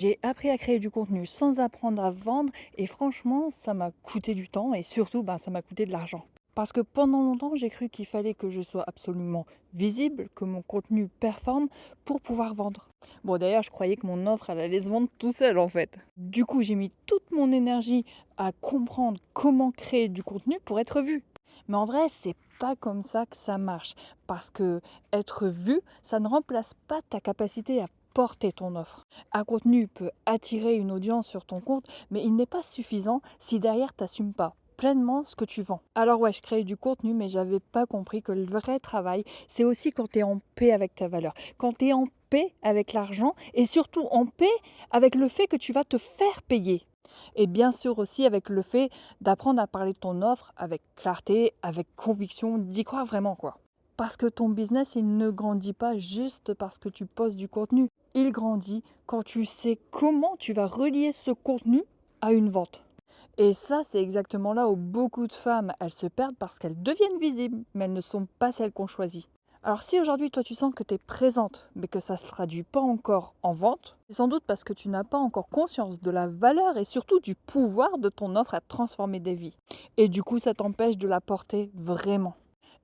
J'ai appris à créer du contenu sans apprendre à vendre et franchement, ça m'a coûté du temps et surtout, ça m'a coûté de l'argent. Parce que pendant longtemps, j'ai cru qu'il fallait que je sois absolument visible, que mon contenu performe pour pouvoir vendre. Bon, d'ailleurs, je croyais que mon offre, elle allait se vendre tout seul en fait. Du coup, j'ai mis toute mon énergie à comprendre comment créer du contenu pour être vu. Mais en vrai, c'est pas comme ça que ça marche. Parce que être vu, ça ne remplace pas ta capacité à porter ton offre. Un contenu peut attirer une audience sur ton compte, mais il n'est pas suffisant si derrière tu n'assumes pas pleinement ce que tu vends. Alors ouais, je crée du contenu, mais j'avais pas compris que le vrai travail, c'est aussi quand tu es en paix avec ta valeur, quand tu es en paix avec l'argent et surtout en paix avec le fait que tu vas te faire payer. Et bien sûr aussi avec le fait d'apprendre à parler de ton offre avec clarté, avec conviction, d'y croire vraiment quoi. Parce que ton business, il ne grandit pas juste parce que tu postes du contenu. Il grandit quand tu sais comment tu vas relier ce contenu à une vente. Et ça, c'est exactement là où beaucoup de femmes, elles se perdent parce qu'elles deviennent visibles, mais elles ne sont pas celles qu'on choisit. Alors si aujourd'hui, toi, tu sens que tu es présente, mais que ça ne se traduit pas encore en vente, c'est sans doute parce que tu n'as pas encore conscience de la valeur et surtout du pouvoir de ton offre à transformer des vies. Et du coup, ça t'empêche de la porter vraiment.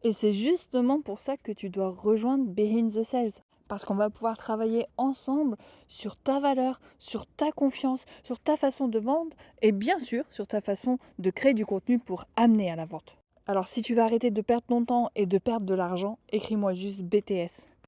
Et c'est justement pour ça que tu dois rejoindre Behind the Sales. Parce qu'on va pouvoir travailler ensemble sur ta valeur, sur ta confiance, sur ta façon de vendre et bien sûr sur ta façon de créer du contenu pour amener à la vente. Alors si tu veux arrêter de perdre ton temps et de perdre de l'argent, écris-moi juste BTS.